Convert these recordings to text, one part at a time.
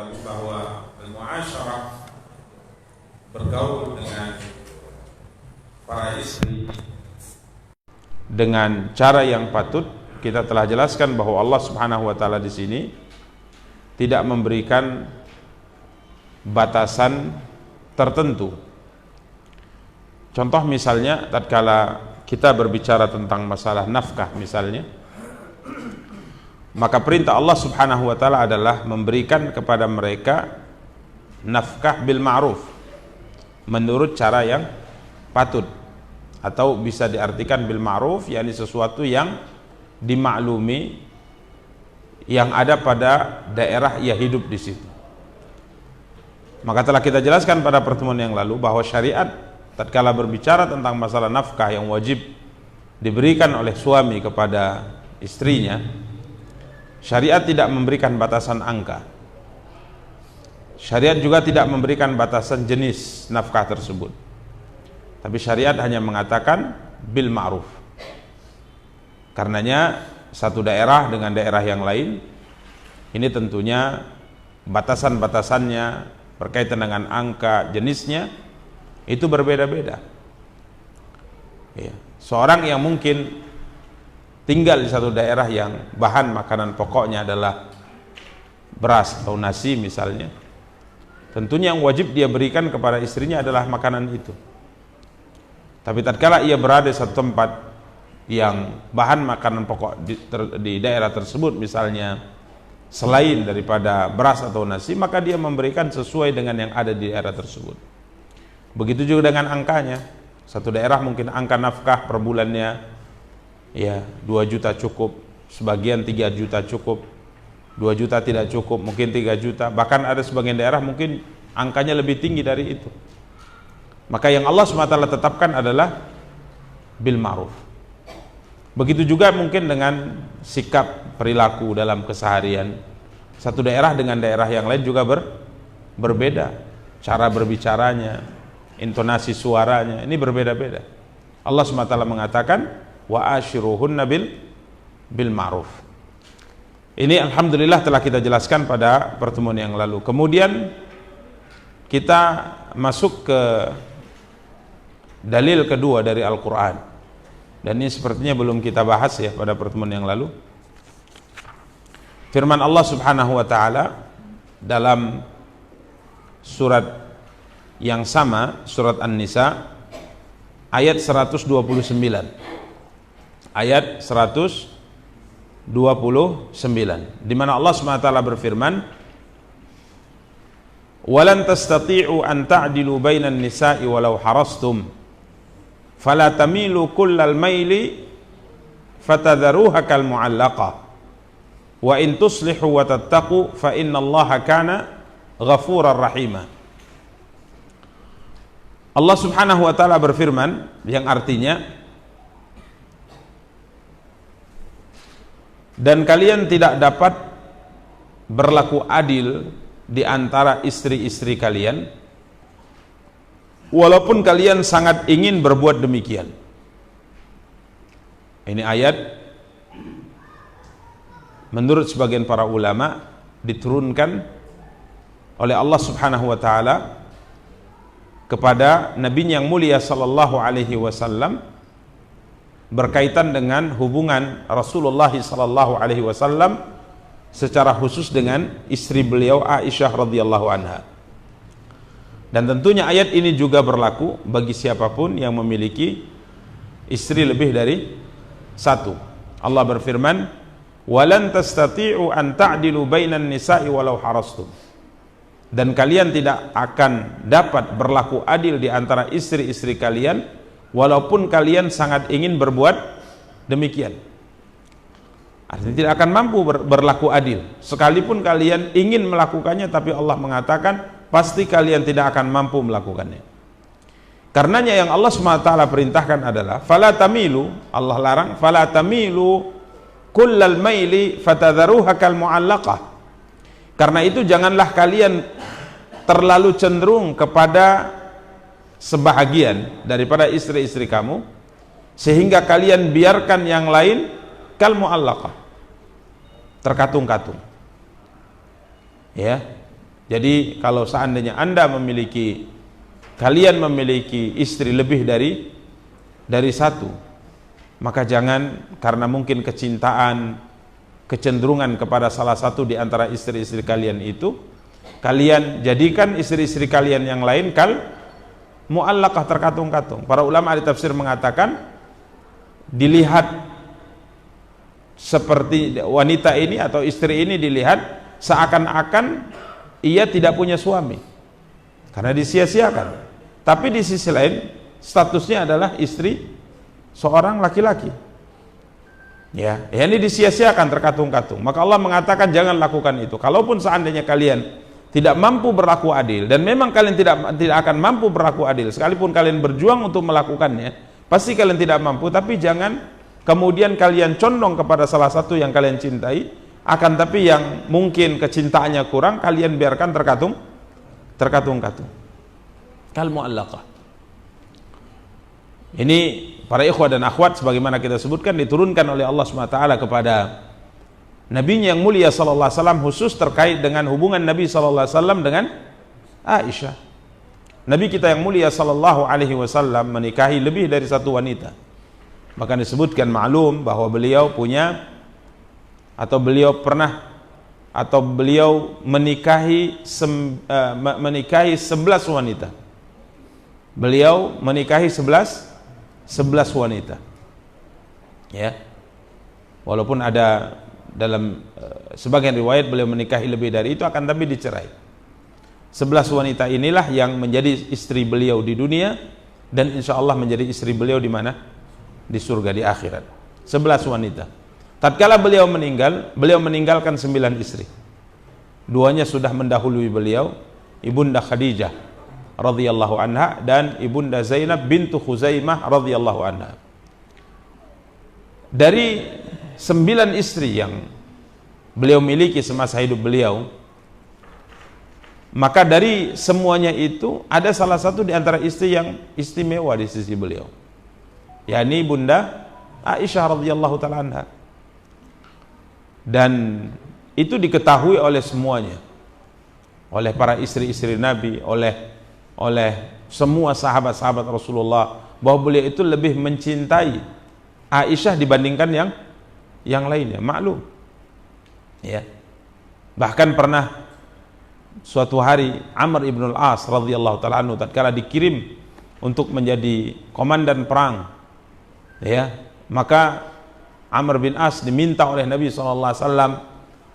lalu bahwa al-mu'asyarah, bergaul dengan para istri dengan cara yang patut, kita telah jelaskan bahwa Allah Subhanahu wa taala di sini tidak memberikan batasan tertentu. Contoh misalnya tatkala kita berbicara tentang masalah nafkah misalnya, maka perintah Allah Subhanahu wa taala adalah memberikan kepada mereka nafkah bil ma'ruf, menurut cara yang patut, atau bisa diartikan bil ma'ruf yakni sesuatu yang dimaklumi, yang ada pada daerah ia hidup di situ. Maka telah kita jelaskan pada pertemuan yang lalu bahwa syariat tatkala berbicara tentang masalah nafkah yang wajib diberikan oleh suami kepada istrinya, syariat tidak memberikan batasan angka. Syariat juga tidak memberikan batasan jenis nafkah tersebut, tapi syariat hanya mengatakan bil ma'ruf. Karenanya satu daerah dengan daerah yang lain ini tentunya batasan-batasannya berkaitan dengan angka jenisnya itu berbeda-beda. Ya. Seorang yang mungkin tinggal di satu daerah yang bahan makanan pokoknya adalah beras atau nasi misalnya, tentunya yang wajib dia berikan kepada istrinya adalah makanan itu. Tapi tatkala ia berada di satu tempat yang bahan makanan pokok di daerah tersebut misalnya selain daripada beras atau nasi, maka dia memberikan sesuai dengan yang ada di daerah tersebut. Begitu juga dengan angkanya. Satu daerah mungkin angka nafkah per bulannya ya 2 juta cukup, sebagian 3 juta cukup, 2 juta tidak cukup, mungkin 3 juta, bahkan ada sebagian daerah mungkin angkanya lebih tinggi dari itu. Maka yang Allah SWT tetapkan adalah bil ma'ruf. Begitu juga mungkin dengan sikap perilaku dalam keseharian. Satu daerah dengan daerah yang lain juga berbeda. Cara berbicaranya, intonasi suaranya, ini berbeda-beda. Allah SWT mengatakan wa ashiruhunna bil ma'ruf. Ini alhamdulillah telah kita jelaskan pada pertemuan yang lalu. Kemudian kita masuk ke dalil kedua dari Al-Quran, dan ini sepertinya belum kita bahas ya pada pertemuan yang lalu. Firman Allah Subhanahu wa taala dalam surat yang sama, surat An-Nisa ayat 129, ayat 129, di mana Allah Subhanahu wa taala berfirman, walan tastati'u an ta'dilu bainan nisa'i walau harastum fala tamilu kullal maili fatadharuha kal mu'allaqah wa in tuslihu wa tattaqu fa innallaha kana ghafurar rahima. Allah Subhanahu wa taala berfirman yang artinya, dan kalian tidak dapat berlaku adil di antara istri-istri kalian walaupun kalian sangat ingin berbuat demikian. Ini ayat menurut sebagian para ulama diturunkan oleh Allah Subhanahu wa taala kepada Nabi yang mulia sallallahu alaihi wasallam berkaitan dengan hubungan Rasulullah sallallahu alaihi wasallam secara khusus dengan istri beliau Aisyah radhiyallahu anha. Dan tentunya ayat ini juga berlaku bagi siapapun yang memiliki istri lebih dari satu. Allah berfirman, "Walan tastati'u an ta'dilu bainan nisa'i walau harastum." Dan kalian tidak akan dapat berlaku adil di antara istri-istri kalian walaupun kalian sangat ingin berbuat demikian. Artinya tidak akan mampu berlaku adil sekalipun kalian ingin melakukannya, tapi Allah mengatakan pasti kalian tidak akan mampu melakukannya. Karenanya yang Allah SWT perintahkan adalah fala tamilu, Allah larang fala tamilu kullal maili fatadharuha kal mu'allaqah. Karena itu janganlah kalian terlalu cenderung kepada sebahagian daripada istri-istri kamu sehingga kalian biarkan yang lain kal mu'allaqah, terkatung-katung. Ya. Jadi kalau seandainya kalian memiliki istri lebih dari satu, maka jangan karena mungkin kecintaan, kecenderungan kepada salah satu di antara istri-istri kalian itu, kalian jadikan istri-istri kalian yang lain mu'allaqah, terkatung-katung. Para ulama ahli tafsir mengatakan, dilihat seperti wanita ini atau istri ini dilihat seakan-akan ia tidak punya suami karena disia-siakan, tapi di sisi lain statusnya adalah istri seorang laki-laki. Ya, ini disia-siakan, terkatung-katung. Maka Allah mengatakan jangan lakukan itu. Kalaupun seandainya kalian tidak mampu berlaku adil, dan memang kalian tidak akan mampu berlaku adil sekalipun kalian berjuang untuk melakukannya, pasti kalian tidak mampu. Tapi jangan kemudian kalian condong kepada salah satu yang kalian cintai, akan tapi yang mungkin kecintaannya kurang kalian biarkan terkatung-katung. Kal mu'allaqah. Ini para ikhwah dan akhwat sebagaimana kita sebutkan diturunkan oleh Allah SWT kepada Nabi-Nya yang mulia sallallahu alaihi wasallam, khusus terkait dengan hubungan Nabi sallallahu alaihi wasallam dengan Aisyah. Nabi kita yang mulia sallallahu alaihi wasallam menikahi lebih dari satu wanita. Maka disebutkan maklum bahwa beliau menikahi 11 wanita. Beliau menikahi 11 wanita. Ya. Walaupun ada dalam sebagian riwayat beliau menikahi lebih dari itu, akan tapi dicerai. 11 wanita inilah yang menjadi istri beliau di dunia, dan insya Allah menjadi istri beliau di mana? Di surga, di akhirat. 11 wanita. Tatkala beliau meninggalkan 9 istri. 2-nya sudah mendahului beliau, Ibunda Khadijah radhiyallahu anha dan Ibunda Zainab bintu Khuzaimah radhiyallahu anha. Dari 9 istri yang beliau miliki semasa hidup beliau, maka dari semuanya itu ada salah satu di antara istri yang istimewa di sisi beliau, yakni Bunda Aisyah radhiyallahu taala anha. Dan itu diketahui oleh semuanya, oleh para istri-istri Nabi, oleh semua sahabat-sahabat Rasulullah, bahwa beliau itu lebih mencintai Aisyah dibandingkan yang lainnya. Maklum, ya. Bahkan pernah suatu hari Amr ibn al-As radhiyallahu taala anhu tatkala dikirim untuk menjadi komandan perang, ya, maka Amr bin As diminta oleh Nabi SAW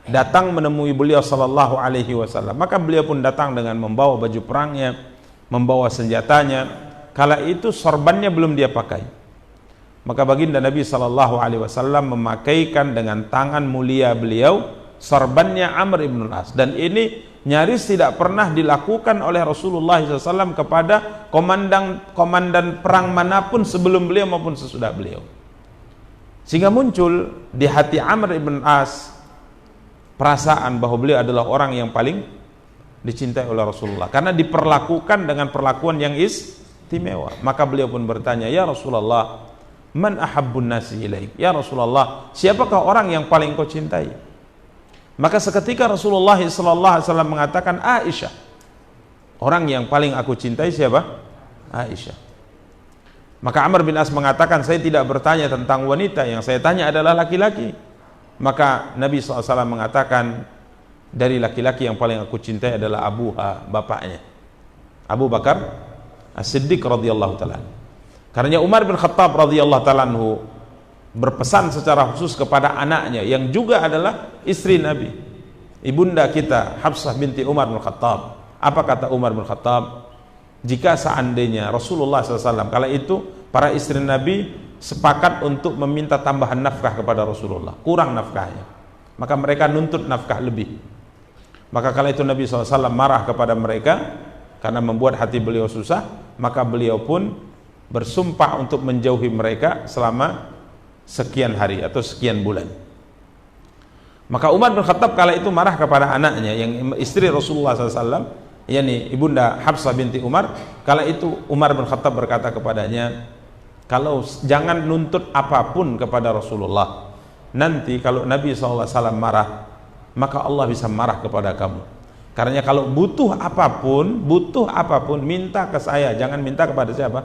datang menemui beliau sallallahu alaihi wasallam. Maka beliau pun datang dengan membawa baju perangnya, membawa senjatanya. Kala itu sorbannya belum dia pakai. Maka baginda Nabi sallallahu alaihi wasallam memakaikan dengan tangan mulia beliau sorbannya Amr ibn al-As. Dan ini nyaris tidak pernah dilakukan oleh Rasulullah SAW kepada komandan perang manapun sebelum beliau maupun sesudah beliau. Sehingga muncul di hati Amr ibn As perasaan bahwa beliau adalah orang yang paling dicintai oleh Rasulullah karena diperlakukan dengan perlakuan yang istimewa. Maka beliau pun bertanya, "Ya Rasulullah, man ahabbun nasi ilaik?" Ya Rasulullah, siapakah orang yang paling kau cintai? Maka seketika Rasulullah SAW mengatakan, Aisyah. Orang yang paling aku cintai siapa? Aisyah. Maka Amr bin As mengatakan, saya tidak bertanya tentang wanita, yang saya tanya adalah laki-laki. Maka Nabi SAW mengatakan, dari laki-laki yang paling aku cintai adalah abuha, bapaknya, Abu Bakar As-Siddiq radhiyallahu ta'ala. Karena Umar bin Khattab radhiyallahu ta'ala berpesan secara khusus kepada anaknya yang juga adalah istri Nabi, ibunda kita Hafsah binti Umar bin Khattab. Apa kata Umar bin Khattab? Jika seandainya Rasulullah SAW kala itu para istri Nabi sepakat untuk meminta tambahan nafkah kepada Rasulullah, kurang nafkahnya, maka mereka nuntut nafkah lebih. Maka kala itu Nabi SAW marah kepada mereka karena membuat hati beliau susah. Maka beliau pun bersumpah untuk menjauhi mereka selama sekian hari atau sekian bulan. Maka Umar bin Khattab kala itu marah kepada anaknya yang istri Rasulullah SAW, yakni ibunda Hafsah binti Umar. Kala itu Umar bin Khattab berkata kepadanya, kalau jangan nuntut apapun kepada Rasulullah, nanti kalau Nabi SAW marah, maka Allah bisa marah kepada kamu. Karena kalau butuh apapun minta ke saya, jangan minta kepada siapa?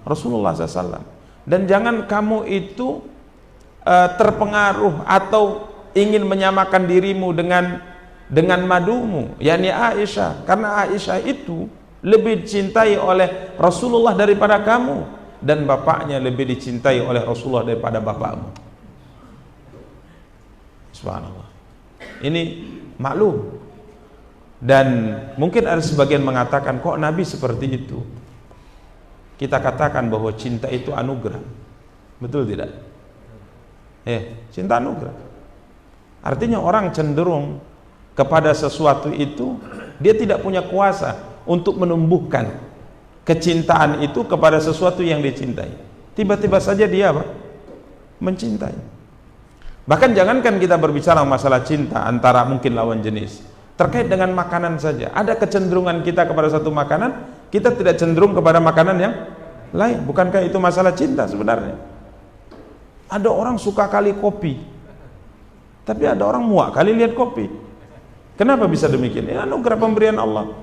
Rasulullah SAW. Dan jangan kamu itu terpengaruh atau ingin menyamakan dirimu dengan madumu, yakni Aisyah, karena Aisyah itu lebih dicintai oleh Rasulullah daripada kamu, dan bapaknya lebih dicintai oleh Rasulullah daripada bapakmu. Subhanallah. Ini maklum. Dan mungkin ada sebagian mengatakan, kok Nabi seperti itu? Kita katakan bahwa cinta itu anugerah. Betul tidak? Cinta anugerah. Artinya orang cenderung kepada sesuatu itu, dia tidak punya kuasa untuk menumbuhkan kecintaan itu kepada sesuatu yang dicintai. Tiba-tiba saja dia apa? Mencintai. Bahkan jangankan kita berbicara masalah cinta antara mungkin lawan jenis, terkait dengan makanan saja, ada kecenderungan kita kepada satu makanan, kita tidak cenderung kepada makanan yang lain. Bukankah itu masalah cinta sebenarnya? Ada orang suka kali kopi, tapi ada orang muak kali lihat kopi. Kenapa bisa demikian? Ya, anugerah pemberian Allah.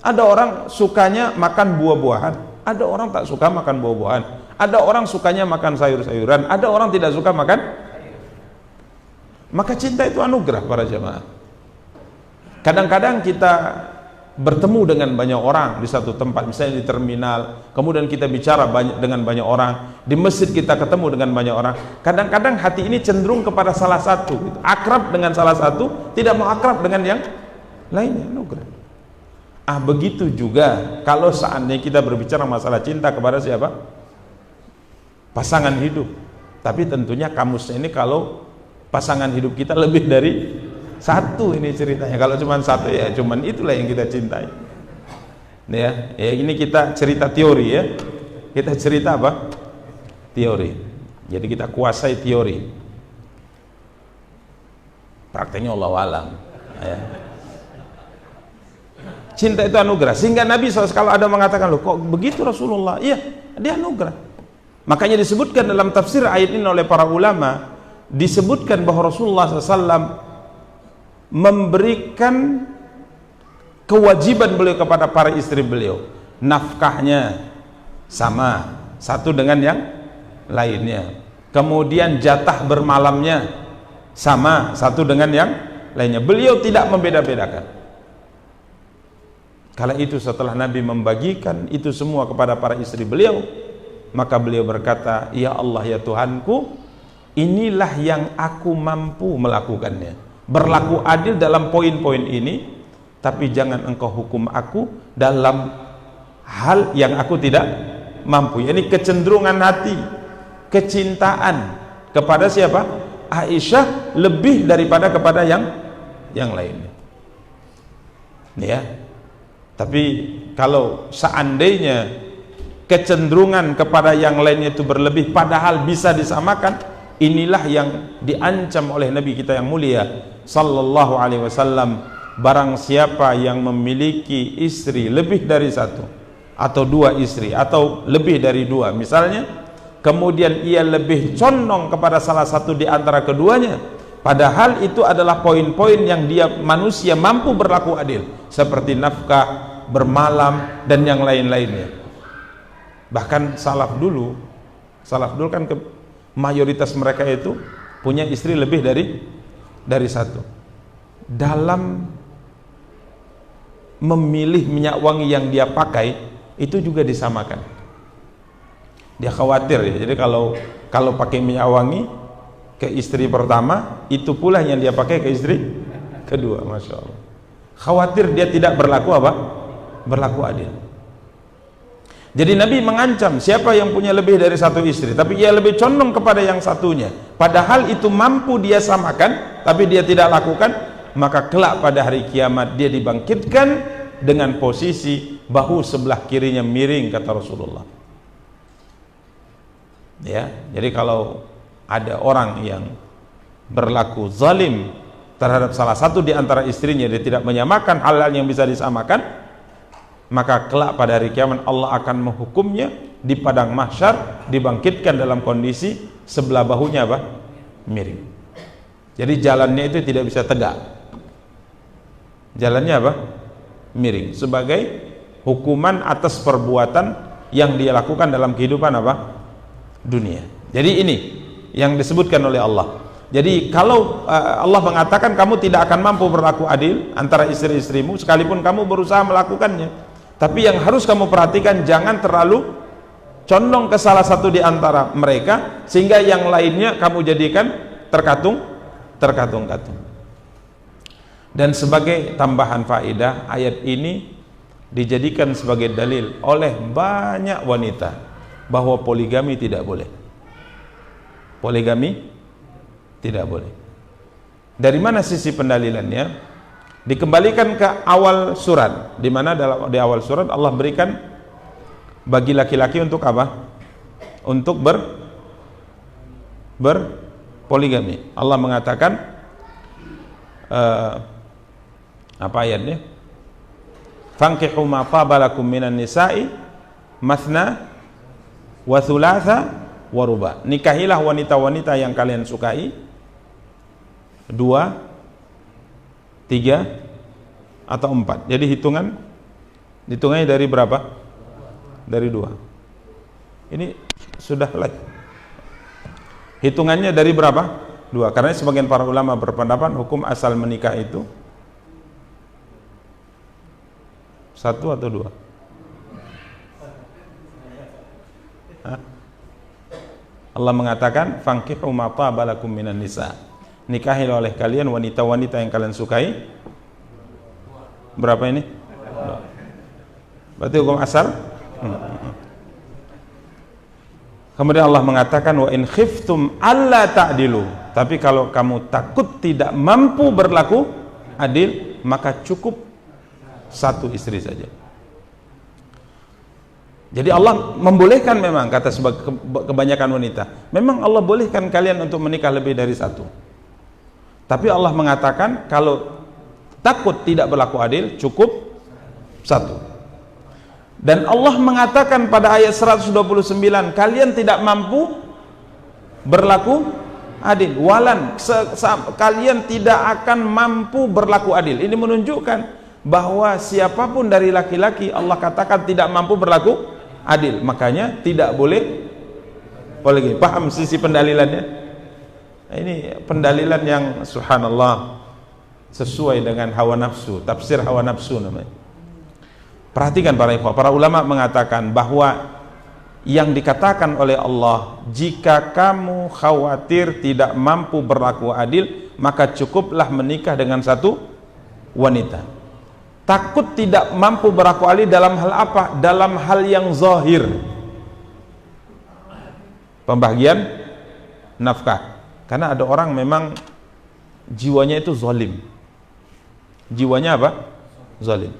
Ada orang sukanya makan buah-buahan, ada orang tak suka makan buah-buahan, ada orang sukanya makan sayur-sayuran, ada orang tidak suka makan. Maka cinta itu anugerah para jemaah. Kadang-kadang kita bertemu dengan banyak orang di satu tempat, misalnya di terminal, kemudian kita bicara dengan banyak orang, di masjid kita ketemu dengan banyak orang. Kadang-kadang hati ini cenderung kepada salah satu, gitu. Akrab dengan salah satu, tidak mau akrab dengan yang lainnya. Anugerah. Begitu juga kalau seandainya kita berbicara masalah cinta kepada siapa? Pasangan hidup. Tapi tentunya kamusnya ini kalau pasangan hidup kita lebih dari satu, ini ceritanya. Kalau cuma satu, ya cuman itulah yang kita cintai. Ya, ini kita cerita teori ya. Kita cerita apa? Teori. Jadi kita kuasai teori. Prakteknya Allahu alam. Ya. Cinta itu anugerah. Sehingga Nabi SAW kalau ada mengatakan, loh kok begitu Rasulullah? Iya, dia anugerah. Makanya disebutkan dalam tafsir ayat ini oleh para ulama, disebutkan bahwa Rasulullah SAW memberikan kewajiban beliau kepada para istri beliau, nafkahnya sama satu dengan yang lainnya, kemudian jatah bermalamnya sama satu dengan yang lainnya. Beliau tidak membeda-bedakan. Kala itu setelah Nabi membagikan itu semua kepada para istri beliau, maka beliau berkata, ya Allah ya Tuhanku, inilah yang aku mampu melakukannya. Berlaku adil dalam poin-poin ini, tapi jangan engkau hukum aku dalam hal yang aku tidak mampu. Ini kecenderungan hati, kecintaan kepada siapa? Aisyah lebih daripada kepada yang lainnya. Ya. Tapi kalau seandainya kecenderungan kepada yang lainnya itu berlebih padahal bisa disamakan, inilah yang diancam oleh Nabi kita yang mulia sallallahu alaihi wasallam. Barang siapa yang memiliki istri lebih dari satu atau dua istri atau lebih dari dua misalnya, kemudian ia lebih condong kepada salah satu di antara keduanya, padahal itu adalah poin-poin yang dia manusia mampu berlaku adil, seperti nafkah, bermalam dan yang lain-lainnya. Bahkan salaf dulu kan mayoritas mereka itu punya istri lebih dari satu. Dalam memilih minyak wangi yang dia pakai itu juga disamakan. Dia khawatir ya. Jadi kalau pakai minyak wangi ke istri pertama, itu pula yang dia pakai ke istri kedua. Masya Allah. Khawatir dia tidak berlaku apa? Berlaku adil. Jadi Nabi mengancam siapa yang punya lebih dari satu istri tapi ia lebih condong kepada yang satunya, padahal itu mampu dia samakan tapi dia tidak lakukan, maka kelak pada hari kiamat dia dibangkitkan dengan posisi bahu sebelah kirinya miring, kata Rasulullah. Ya, jadi kalau ada orang yang berlaku zalim terhadap salah satu di antara istrinya, dia tidak menyamakan hal-hal yang bisa disamakan, maka kelak pada hari kiamat Allah akan menghukumnya di padang mahsyar, dibangkitkan dalam kondisi sebelah bahunya apa? Miring. Jadi jalannya itu tidak bisa tegak. Jalannya apa? Miring, sebagai hukuman atas perbuatan yang dia lakukan dalam kehidupan apa? Dunia. Jadi ini yang disebutkan oleh Allah. Jadi kalau Allah mengatakan kamu tidak akan mampu berlaku adil antara istri-istrimu sekalipun kamu berusaha melakukannya, tapi yang harus kamu perhatikan jangan terlalu condong ke salah satu di antara mereka sehingga yang lainnya kamu jadikan terkatung-katung. Dan sebagai tambahan faedah, ayat ini dijadikan sebagai dalil oleh banyak wanita bahwa poligami tidak boleh. Poligami tidak boleh. Dari mana sisi pendalilannya? Dikembalikan ke awal surat, di mana di awal surat Allah berikan bagi laki-laki untuk apa? Untuk berpoligami. Allah mengatakan apa ayatnya? Fankihu ma tabalakum minan nisa'i mathna wa thulatha wa ruba. Nikahilah wanita-wanita yang kalian sukai 2, 3 atau 4. Jadi hitungannya dari berapa? Dari 2. Ini sudah lagi. Hitungannya dari berapa? 2. Karena sebagian para ulama berpendapat hukum asal menikah itu 1 atau 2? Hah? Allah mengatakan fankihu ma tabalakum minan nisa. Nikahi oleh kalian wanita-wanita yang kalian sukai. Berapa ini? 2. Berarti hukum asal. Kemudian Allah mengatakan wa in khiftum alla ta'dilu. Tapi kalau kamu takut tidak mampu berlaku adil, maka cukup 1 istri saja. Jadi Allah membolehkan, memang kata kebanyakan wanita, memang Allah bolehkan kalian untuk menikah lebih dari 1. Tapi Allah mengatakan kalau takut tidak berlaku adil, cukup 1. Dan Allah mengatakan pada ayat 129, kalian tidak mampu berlaku adil. Walan, kalian tidak akan mampu berlaku adil. Ini menunjukkan bahwa siapapun dari laki-laki Allah katakan tidak mampu berlaku adil, makanya tidak boleh poligami. Paham sisi pendalilannya? Ini pendalilan yang subhanallah sesuai dengan hawa nafsu, tafsir hawa nafsu namanya. Perhatikan para ikhwah, para ulama mengatakan bahwa yang dikatakan oleh Allah, jika kamu khawatir tidak mampu berlaku adil, maka cukuplah menikah dengan 1 wanita. Takut tidak mampu berlaku adil dalam hal apa? Dalam hal yang zahir, pembagian nafkah. Karena ada orang memang jiwanya itu zalim. Jiwanya apa? Zalim.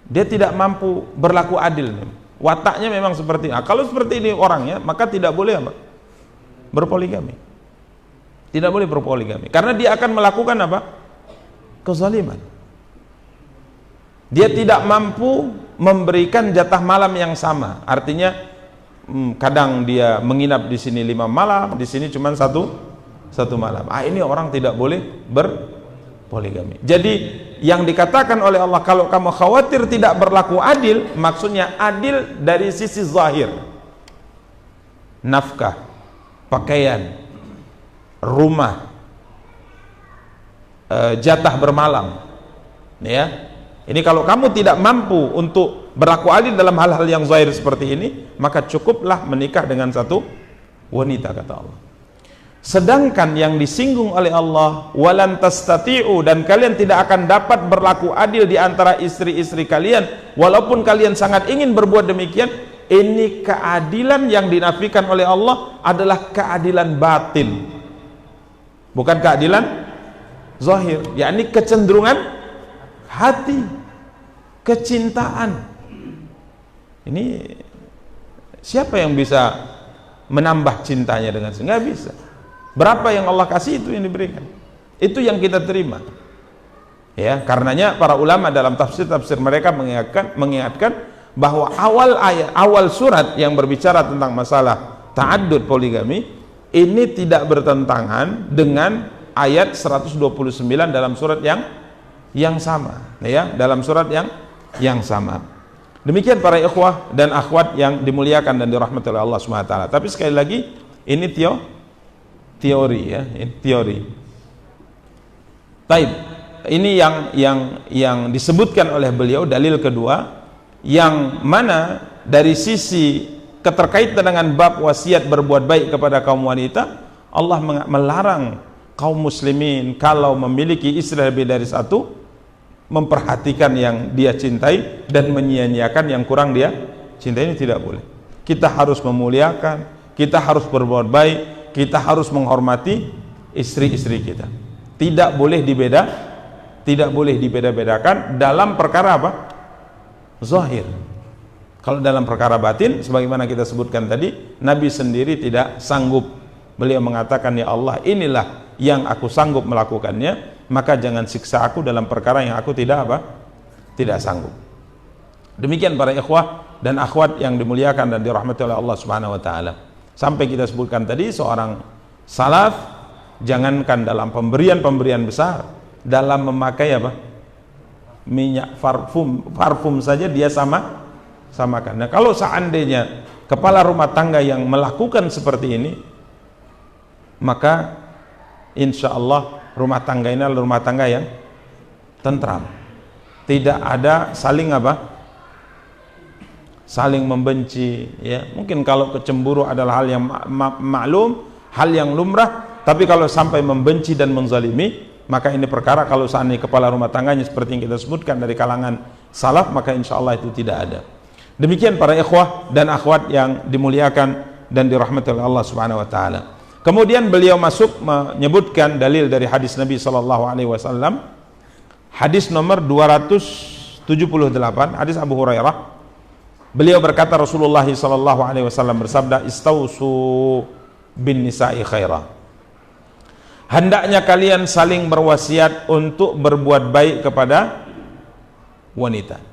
Dia tidak mampu berlaku adil. Wataknya memang seperti ini. Kalau seperti ini orangnya, maka tidak boleh apa? Berpoligami. Tidak boleh berpoligami. Karena dia akan melakukan apa? Kezaliman. Dia tidak mampu memberikan jatah malam yang sama. Artinya kadang dia menginap di sini 5 malam, di sini cuma satu malam. Ini orang tidak boleh berpoligami. Jadi yang dikatakan oleh Allah, kalau kamu khawatir tidak berlaku adil, maksudnya adil dari sisi zahir, nafkah, pakaian, rumah, jatah bermalam, ya. Ini kalau kamu tidak mampu untuk berlaku adil dalam hal-hal yang zahir seperti ini, maka cukuplah menikah dengan 1 wanita, kata Allah. Sedangkan yang disinggung oleh Allah, walan tastati'u, dan kalian tidak akan dapat berlaku adil di antara istri-istri kalian walaupun kalian sangat ingin berbuat demikian. Ini keadilan yang dinafikan oleh Allah adalah keadilan batin, bukan keadilan zahir, yakni kecenderungan hati, kecintaan. Ini siapa yang bisa menambah cintanya dengan nggak bisa. Berapa yang Allah kasih itu yang diberikan, itu yang kita terima. Ya, karenanya para ulama dalam tafsir mereka mengingatkan bahwa awal surat yang berbicara tentang masalah ta'addud poligami ini tidak bertentangan dengan ayat 129 dalam surat yang yang sama, ya, dalam surat yang sama. Demikian para ikhwah dan akhwat yang dimuliakan dan dirahmati oleh Allah Subhanahu wa taala. Tapi sekali lagi ini teori, ya, ini teori. Taib. Ini yang disebutkan oleh beliau, dalil kedua, yang mana dari sisi keterkaitan dengan bab wasiat berbuat baik kepada kaum wanita, Allah melarang kaum muslimin kalau memiliki istri lebih dari satu, memperhatikan yang dia cintai dan menyia-nyiakan yang kurang dia cintai. Ini tidak boleh. Kita harus memuliakan, kita harus berbuat baik, kita harus menghormati istri-istri kita. Tidak boleh dibeda-bedakan dalam perkara apa? Zahir. Kalau dalam perkara batin, sebagaimana kita sebutkan tadi, Nabi sendiri tidak sanggup. Beliau mengatakan, ya Allah, inilah yang aku sanggup melakukannya, maka jangan siksa aku dalam perkara yang aku tidak sanggup. Demikian para ikhwah dan akhwat yang dimuliakan dan dirahmati oleh Allah Subhanahu wa taala. Sampai kita sebutkan tadi, seorang salaf jangankan dalam pemberian besar, dalam memakai apa? Minyak parfum saja dia samakan. Nah, kalau seandainya kepala rumah tangga yang melakukan seperti ini, maka insya Allah rumah tangga ini adalah rumah tangga yang tentram. Tidak ada saling saling membenci, ya. Mungkin kalau kecemburu adalah hal yang maklum, hal yang lumrah, tapi kalau sampai membenci dan menzalimi, maka ini perkara kalau seandainya kepala rumah tangganya seperti yang kita sebutkan dari kalangan salaf, maka insya Allah itu tidak ada. Demikian para ikhwah dan akhwat yang dimuliakan dan dirahmati oleh Allah Subhanahu wa taala. Kemudian beliau masuk menyebutkan dalil dari hadis Nabi sallallahu alaihi wasallam. Hadis nomor 278, hadis Abu Hurairah. Beliau berkata, Rasulullah sallallahu alaihi wasallam bersabda, "Istausu bin nisa'i khaira." Hendaknya kalian saling berwasiat untuk berbuat baik kepada wanita.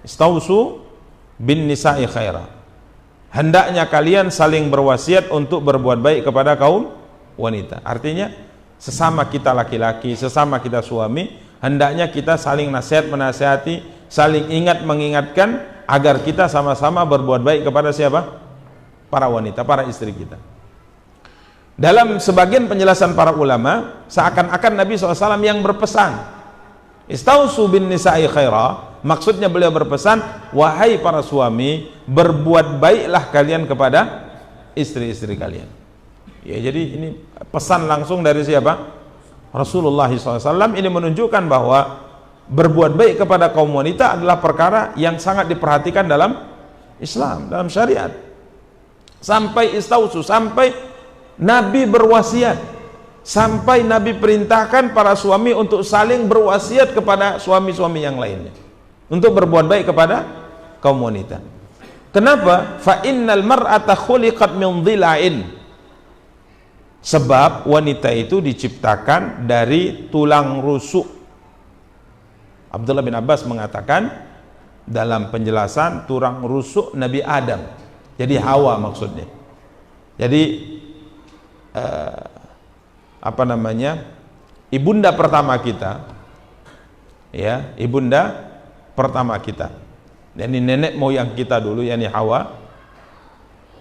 Istausu bin nisa'i khaira. Hendaknya kalian saling berwasiat untuk berbuat baik kepada kaum wanita. Artinya sesama kita laki-laki, sesama kita suami, hendaknya kita saling nasihat menasihati, saling ingat mengingatkan agar kita sama-sama berbuat baik kepada siapa? Para wanita, para istri kita. Dalam sebagian penjelasan para ulama, seakan-akan Nabi SAW yang berpesan, Istausu bin nisa'i khaira, maksudnya beliau berpesan, wahai para suami, berbuat baiklah kalian kepada istri-istri kalian. Ya, jadi ini pesan langsung dari siapa? Rasulullah SAW. Ini menunjukkan bahwa berbuat baik kepada kaum wanita adalah perkara yang sangat diperhatikan dalam Islam, dalam syariat. Sampai istausu, sampai Nabi berwasiat, sampai Nabi perintahkan para suami untuk saling berwasiat kepada suami-suami yang lainnya untuk berbuat baik kepada kaum wanita. Kenapa? Fa innal mar'ata khuliqat min dhila'in. Sebab wanita itu diciptakan dari tulang rusuk. Abdullah bin Abbas mengatakan dalam penjelasan tulang rusuk Nabi Adam. Jadi Hawa maksudnya. Jadi ibunda pertama kita, ya, ibunda pertama kita, yakni nenek moyang kita dulu, yakni Hawa,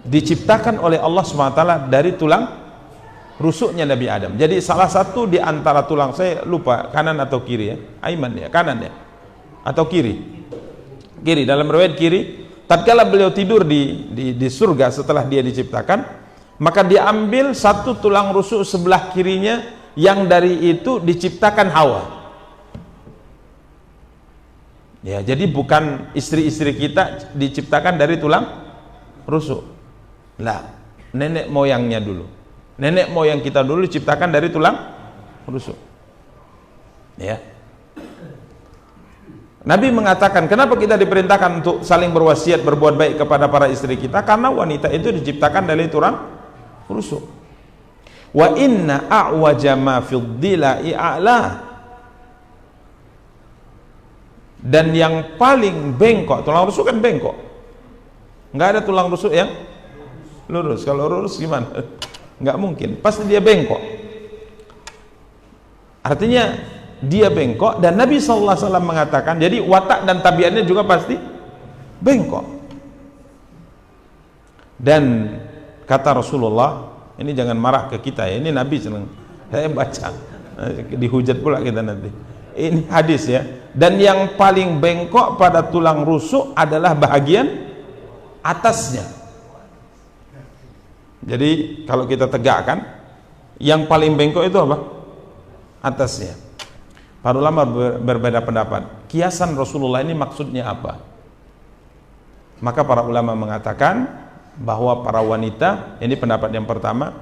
diciptakan oleh Allah SWT dari tulang rusuknya Nabi Adam. Jadi salah satu di antara tulang, saya lupa kanan atau kiri, ya, Aiman ya, kanan ya, atau kiri, dalam riwayat kiri. Tatkala beliau tidur di surga setelah dia diciptakan, maka diambil satu tulang rusuk sebelah kirinya, yang dari itu diciptakan Hawa. Ya, jadi bukan istri-istri kita diciptakan dari tulang rusuk. Lah, nenek moyangnya dulu. Nenek moyang kita dulu diciptakan dari tulang rusuk. Ya. Nabi mengatakan, kenapa kita diperintahkan untuk saling berwasiat berbuat baik kepada para istri kita? Karena wanita itu diciptakan dari tulang rusuk. Wa inna a'waja ma fid dhila'i a'la. Dan yang paling bengkok, tulang rusuk kan bengkok, nggak ada tulang rusuk yang lurus. Kalau lurus gimana? Nggak mungkin, pasti dia bengkok. Artinya dia bengkok, dan Nabi SAW mengatakan, jadi watak dan tabiatnya juga pasti bengkok. Dan kata Rasulullah, ini jangan marah ke kita ya, ini Nabi senang, saya baca, dihujat pula kita nanti. Ini hadis ya. Dan yang paling bengkok pada tulang rusuk adalah bahagian atasnya. Jadi kalau kita tegakkan, yang paling bengkok itu apa? Atasnya. Para ulama berbeda pendapat. Kiasan Rasulullah ini maksudnya apa? Maka para ulama mengatakan bahwa para wanita, ini pendapat yang pertama,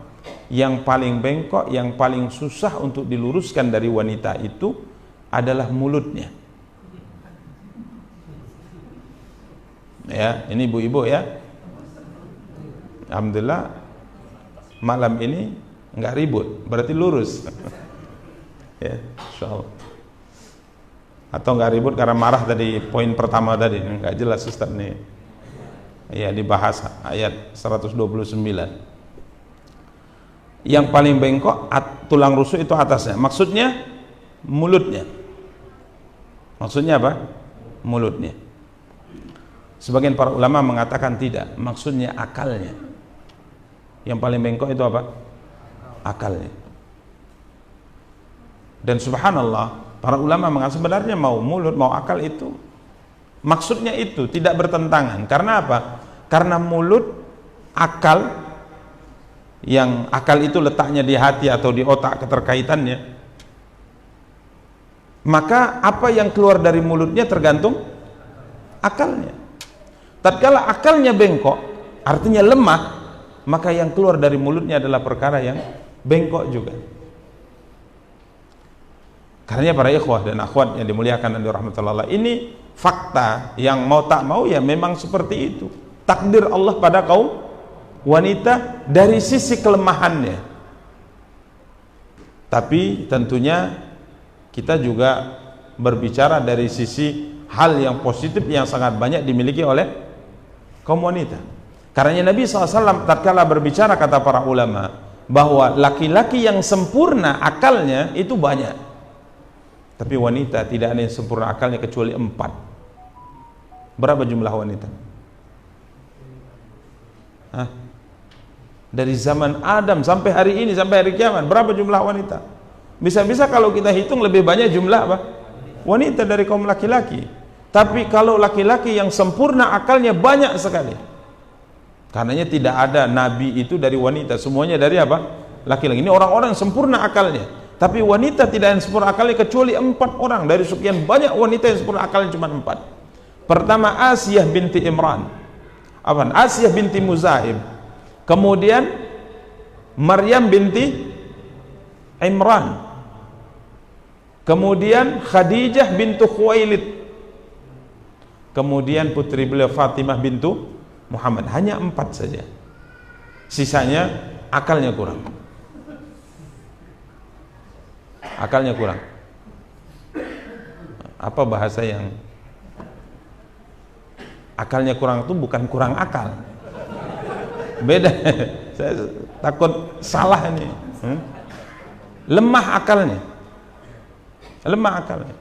yang paling bengkok, yang paling susah untuk diluruskan dari wanita itu adalah mulutnya. Ya, ini ibu-ibu ya. Alhamdulillah malam ini enggak ribut, berarti lurus. Ya, insyaallah. Atau enggak ribut karena marah tadi poin pertama tadi, enggak jelas Ustaz nih. Ya, dibahas ayat 129. Yang paling bengkok tulang rusuk itu atasnya. Maksudnya mulutnya. Maksudnya apa? Mulutnya. Sebagian para ulama mengatakan tidak, maksudnya akalnya. Yang paling bengkok itu apa? Akalnya. Dan subhanallah, para ulama mengatakan sebenarnya mau mulut, mau akal itu maksudnya itu tidak bertentangan. Karena apa? Karena mulut, akal, yang akal itu letaknya di hati atau di otak keterkaitannya, maka apa yang keluar dari mulutnya tergantung akalnya. Tatkala akalnya bengkok, artinya lemah, maka yang keluar dari mulutnya adalah perkara yang bengkok juga. Karena para ikhwah dan akhwat yang dimuliakan dan dirahmati, ini fakta yang mau tak mau ya memang seperti itu. Takdir Allah pada kaum wanita dari sisi kelemahannya. Tapi tentunya kita juga berbicara dari sisi hal yang positif yang sangat banyak dimiliki oleh kaum wanita. Karena Nabi SAW tatkala berbicara, kata para ulama, bahwa laki-laki yang sempurna akalnya itu banyak, tapi wanita tidak ada yang sempurna akalnya kecuali 4. Berapa jumlah wanita? Hah? Dari zaman Adam sampai hari ini, sampai hari kiamat, berapa jumlah wanita? Bisa-bisa kalau kita hitung lebih banyak jumlah apa? Wanita dari kaum laki-laki. Tapi kalau laki-laki yang sempurna akalnya banyak sekali. Karenanya tidak ada nabi itu dari wanita, semuanya dari apa? Laki-laki. Ini orang-orang yang sempurna akalnya. Tapi wanita tidak yang sempurna akalnya kecuali 4 orang. Dari sekian banyak wanita yang sempurna akalnya cuma 4. Pertama Asiyah binti Imran, Asiyah binti Muzahib. Kemudian Maryam binti Imran. Kemudian Khadijah bintu Khuwailid. Kemudian putri beliau Fatimah bintu Muhammad. Hanya 4 saja. Sisanya akalnya kurang. Akalnya kurang. Apa bahasa yang akalnya kurang itu bukan kurang akal. Beda. Saya takut salah ini. Lemah akalnya. Lemah akalnya.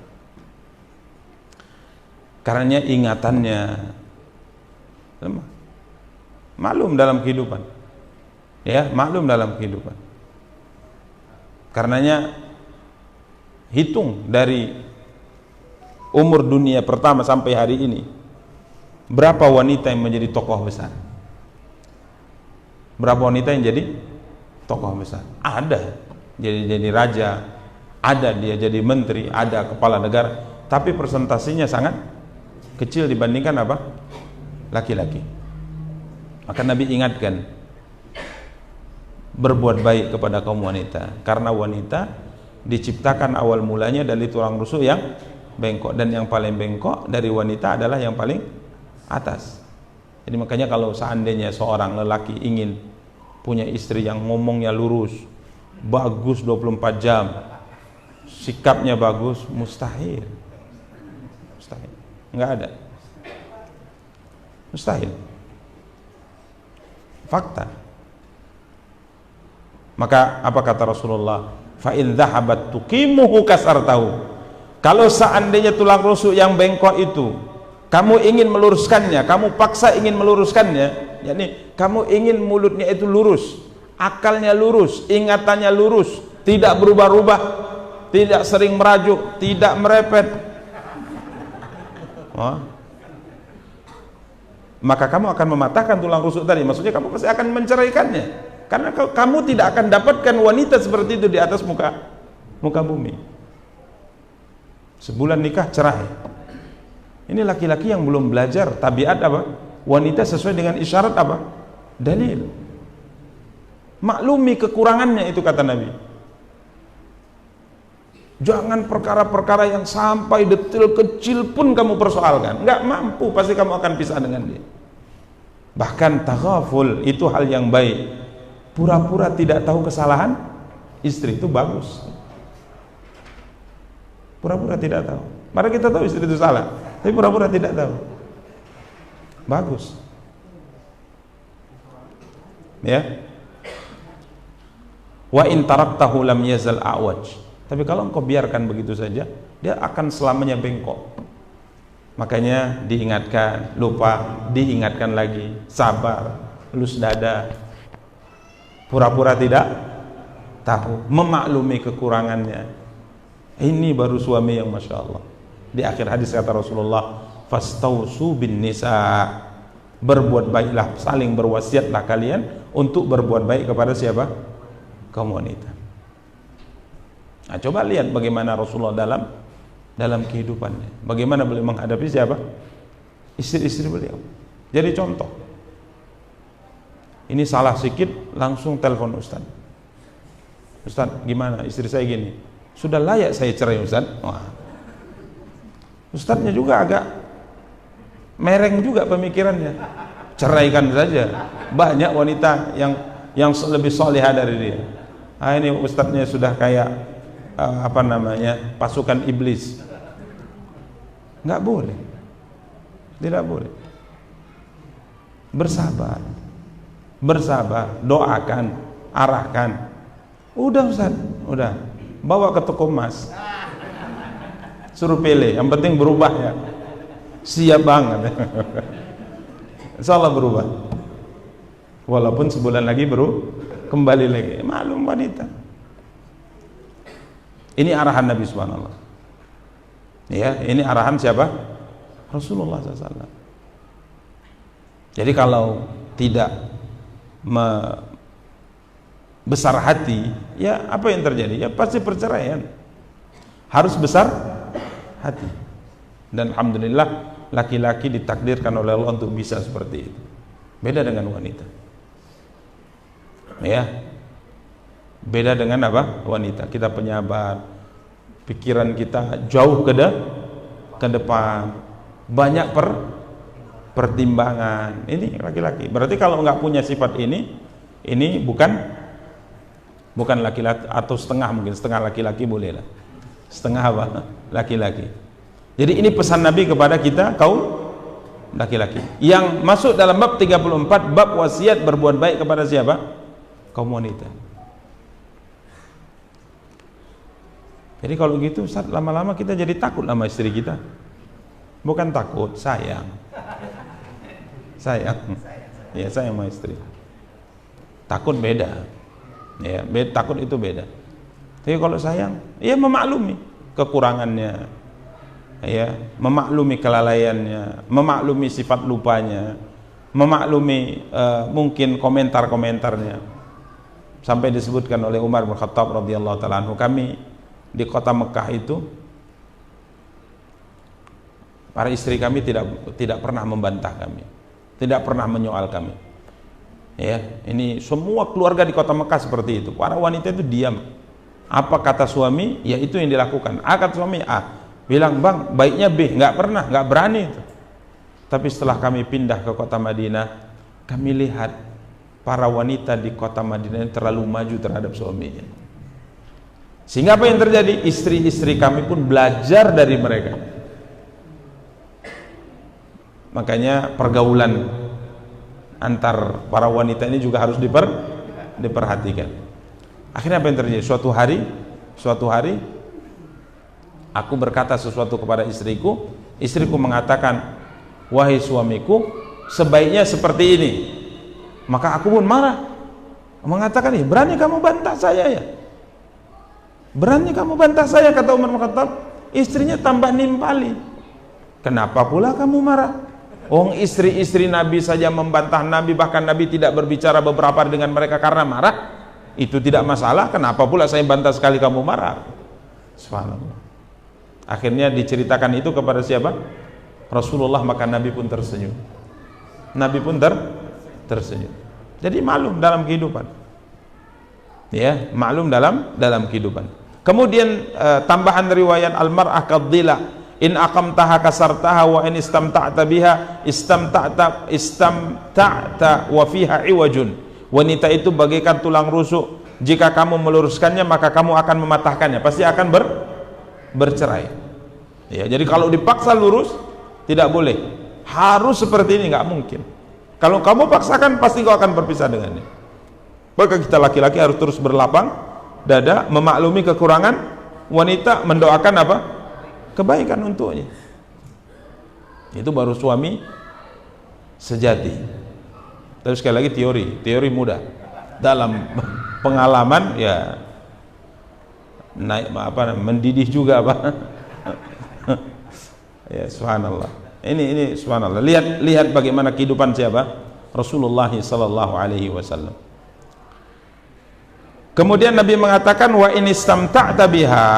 Karena ingatannya lemah. Maklum dalam kehidupan. Ya, maklum dalam kehidupan. Karenanya hitung dari umur dunia pertama sampai hari ini, berapa wanita yang menjadi tokoh besar? Berapa wanita yang jadi tokoh besar? Ada jadi raja, ada dia jadi menteri, ada kepala negara, tapi persentasinya sangat kecil dibandingkan apa? Laki-laki. Maka Nabi ingatkan, berbuat baik kepada kaum wanita, karena wanita diciptakan awal mulanya dari tulang rusuk yang bengkok, dan yang paling bengkok dari wanita adalah yang paling atas. Jadi makanya kalau seandainya seorang lelaki ingin punya istri yang ngomongnya lurus, bagus 24 jam, sikapnya bagus, mustahil. Mustahil. Enggak ada. Mustahil. Fakta. Maka apa kata Rasulullah? fa in dhahabat tuqimuhu kasartahu. Kalau seandainya tulang rusuk yang bengkok itu kamu ingin meluruskannya, kamu paksa ingin meluruskannya, yakni kamu ingin mulutnya itu lurus, akalnya lurus, ingatannya lurus, tidak berubah-ubah, tidak sering merajuk, tidak merepet, maka kamu akan mematahkan tulang rusuk tadi. Maksudnya kamu pasti akan menceraikannya, karena kamu tidak akan dapatkan wanita seperti itu di atas muka bumi. Sebulan nikah cerai. Ini laki-laki yang belum belajar tabiat apa? Wanita sesuai dengan isyarat apa? Dalil. Maklumi kekurangannya itu kata Nabi. Jangan perkara-perkara yang sampai detil kecil pun kamu persoalkan. Enggak mampu, pasti kamu akan pisah dengan dia. Bahkan taghaful itu hal yang baik. Pura-pura tidak tahu kesalahan istri itu bagus. Pura-pura tidak tahu. Padahal kita tahu istri itu salah, tapi pura-pura tidak tahu. Bagus. Ya. Wa in taraktahu lam yazal a'waj. Tapi kalau engkau biarkan begitu saja, dia akan selamanya bengkok. Makanya diingatkan, lupa, diingatkan lagi, sabar, lus dada. Pura-pura tidak tahu, memaklumi kekurangannya. Ini baru suami yang Masya Allah. Di akhir hadis kata Rasulullah, fastausu bin nisa, berbuat baiklah, saling berwasiatlah kalian untuk berbuat baik kepada siapa? Kaum wanita. Nah, coba lihat bagaimana Rasulullah dalam kehidupannya, bagaimana beliau menghadapi siapa? Istri-istri beliau. Jadi contoh, ini salah sedikit langsung telepon Ustaz. Ustaz, gimana istri saya gini? Sudah layak saya cerai Ustaz. Wah. Ustaznya juga agak mereng juga pemikirannya. Ceraikan saja. Banyak wanita yang lebih solehah dari dia. Ah, ini ustaznya sudah kayak pasukan iblis. Nggak boleh. Tidak boleh. Bersabar. Bersabar, doakan, arahkan. Udah Ustaz, udah. Bawa ke toko emas, suruh pilih, yang penting berubah ya. Siap banget. Insyaallah berubah. Walaupun sebulan lagi kembali lagi. Maklum wanita. Ini arahan Nabi subhanallah. Ya, ini arahan siapa? Rasulullah SAW. Jadi kalau tidak besar hati, ya apa yang terjadi? Ya pasti perceraian. Harus besar hati. Dan alhamdulillah laki-laki ditakdirkan oleh Allah untuk bisa seperti itu. Beda dengan wanita. Ya. Beda dengan apa? Wanita. Kita penyabar. Pikiran kita jauh ke depan. Banyak pertimbangan. Ini laki-laki. Berarti kalau nggak punya sifat ini bukan laki-laki, atau setengah, mungkin setengah laki-laki boleh lah, setengah apa? Laki-laki. Jadi ini pesan Nabi kepada kita kaum laki-laki yang masuk dalam bab 34, bab wasiat berbuat baik kepada siapa? Kaum wanita. Jadi kalau gitu Ustaz, lama-lama kita jadi takut sama istri kita. Bukan takut, sayang. Ya, sayang sama istri. Takut beda. Ya, takut itu beda. Tapi kalau sayang, ya memaklumi kekurangannya, ya, memaklumi kelalaiannya, memaklumi sifat lupanya, memaklumi mungkin komentar-komentarnya. Sampai disebutkan oleh Umar bin Khattab radhiyallahu taala anhu, kami di kota Mekah itu, para istri kami tidak pernah membantah kami, tidak pernah menyoal kami. Ya, ini semua keluarga di kota Mekah seperti itu. Para wanita itu diam. Apa kata suami, ya itu yang dilakukan. A kata suami A, bilang bang, baiknya B, nggak berani itu. Tapi setelah kami pindah ke kota Madinah, kami lihat para wanita di kota Madinah terlalu maju terhadap suaminya. Sehingga apa yang terjadi? Istri-istri kami pun belajar dari mereka. Makanya pergaulan antar para wanita ini juga harus diperhatikan. Akhirnya apa yang terjadi? Suatu hari suatu hari aku berkata sesuatu kepada istriku, istriku mengatakan, wahai suamiku, sebaiknya seperti ini. Maka aku pun marah, mengatakan, berani kamu bantah saya ya? Berani kamu bantah saya, kata Umar bin Khattab. Istrinya tambah nimpali, kenapa pula kamu marah? Istri-istri Nabi saja membantah Nabi, bahkan Nabi tidak berbicara beberapa hari dengan mereka karena marah. Itu tidak masalah, kenapa pula saya bantah sekali kamu marah? Subhanallah. Akhirnya diceritakan itu kepada siapa? Rasulullah, maka Nabi pun tersenyum. Nabi pun tersenyum. Jadi maklum dalam kehidupan. Ya, maklum dalam kehidupan. Kemudian tambahan riwayat al-mar'ah kadhila in aqamtaha kasartaha wa in istamta'ta biha istamta'ta wa fiha iwajun. Wanita itu bagaikan tulang rusuk, jika kamu meluruskannya maka kamu akan mematahkannya, pasti akan bercerai. Ya, jadi kalau dipaksa lurus tidak boleh, harus seperti ini, nggak mungkin. Kalau kamu paksakan pasti kau akan berpisah dengannya. Maka kita laki-laki harus terus berlapang dada, memaklumi kekurangan wanita, mendoakan apa? Kebaikan untuknya. Itu baru suami sejati. Tapi sekali lagi teori mudah. Dalam pengalaman ya naik mendidih juga ya subhanallah. Ini subhanallah. Lihat bagaimana kehidupan siapa? Rasulullah sallallahu alaihi wasallam. Kemudian Nabi mengatakan, wa in istamta'ta biha,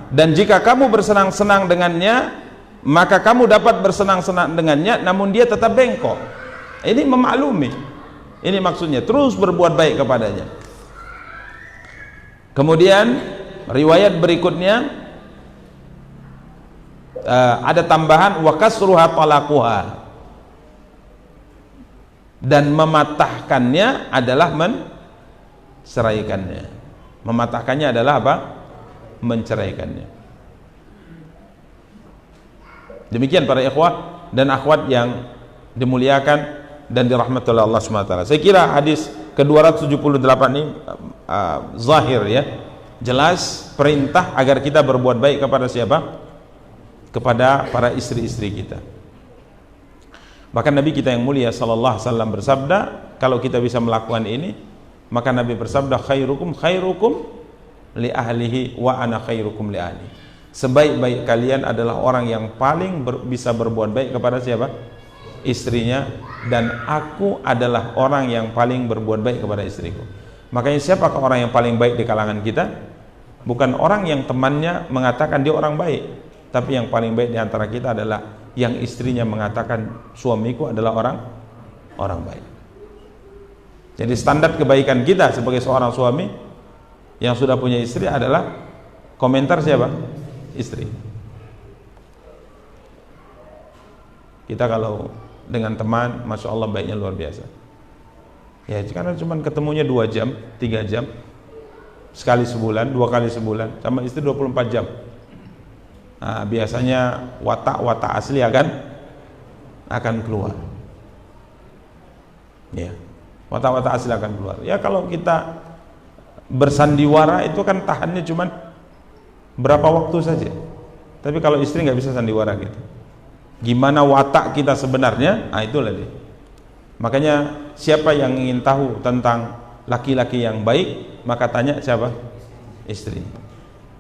dan jika kamu bersenang-senang dengannya, maka kamu dapat bersenang-senang dengannya, namun dia tetap bengkok. Ini memaklumi. Ini maksudnya, terus berbuat baik kepadanya. Kemudian riwayat berikutnya ada tambahan, wa kasruha talaquha, dan mematahkannya adalah menceraikannya. Mematahkannya adalah apa? Menceraikannya. Demikian para ikhwah dan akhwat yang dimuliakan dan dirahmati oleh Allah SWT. Saya kira hadis ke-278 ini zahir ya, jelas perintah agar kita berbuat baik kepada siapa? Kepada para istri-istri kita. Bahkan Nabi kita yang mulia sallallahu alaihi wasallam bersabda, kalau kita bisa melakukan ini, maka Nabi bersabda, khairukum li ahlihi wa ana khairukum li ahli. Sebaik-baik kalian adalah orang yang paling bisa berbuat baik kepada siapa? Istrinya, dan aku adalah orang yang paling berbuat baik kepada istriku. Makanya siapakah orang yang paling baik di kalangan kita? Bukan orang yang temannya mengatakan dia orang baik, tapi yang paling baik di antara kita adalah yang istrinya mengatakan suamiku adalah orang baik. Jadi standar kebaikan kita sebagai seorang suami yang sudah punya istri adalah komentar siapa? Istri. Kita kalau dengan teman, masya Allah baiknya luar biasa. Ya, karena cuma ketemunya 2 jam, 3 jam, sekali sebulan, 2 kali sebulan, sama istri 24 jam. Nah, biasanya watak asli akan keluar. Ya, watak asli akan keluar. Ya, kalau kita bersandiwara itu kan tahannya cuma berapa waktu saja. Tapi kalau istri nggak bisa sandiwara gitu. Gimana watak kita sebenarnya? Nah, itulah dia. Makanya siapa yang ingin tahu tentang laki-laki yang baik, maka tanya siapa? Istri.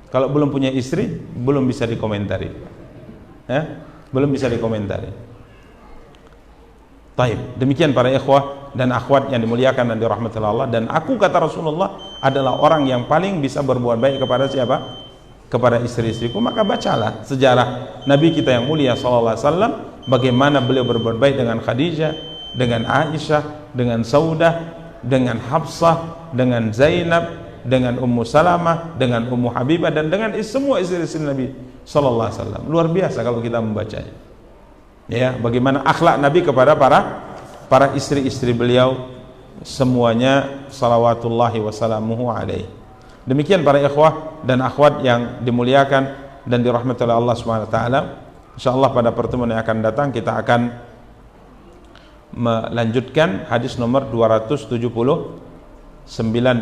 Kalau belum punya istri, belum bisa dikomentari. Ya? Belum bisa dikomentari. Taib. Demikian para ikhwah dan akhwat yang dimuliakan dan dirahmati Allah. Dan aku, kata Rasulullah, adalah orang yang paling bisa berbuat baik kepada siapa? Kepada istri-istriku. Maka bacalah sejarah Nabi kita yang mulia sallallahu alaihi wasallam, bagaimana beliau berbuat baik dengan Khadijah, dengan Aisyah, dengan Saudah, dengan Hafsah, dengan Zainab, dengan Ummu Salamah, dengan Ummu Habibah, dan dengan semua istri-istri Nabi sallallahu alaihi wasallam. Luar biasa kalau kita membacanya. Ya, bagaimana akhlak Nabi kepada para istri-istri beliau semuanya, salawatullahi wassalamuhu alaihi. Demikian para ikhwah dan akhwat yang dimuliakan dan dirahmati oleh Allah Subhanahu wa taala. Insyaallah pada pertemuan yang akan datang kita akan melanjutkan hadis nomor 279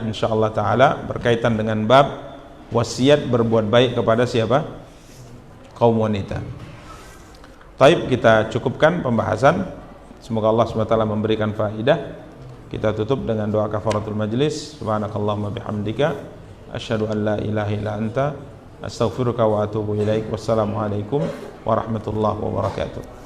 insyaallah taala, berkaitan dengan bab wasiat berbuat baik kepada siapa? Kaum wanita. Taib, kita cukupkan pembahasan. Semoga Allah SWT memberikan faedah. Kita tutup dengan doa kafaratul majlis. Subhanakallahumma bihamdika asyhadu an la ilaha illa anta astaghfiruka wa atubu ilaik. Wassalamualaikum warahmatullahi wabarakatuh.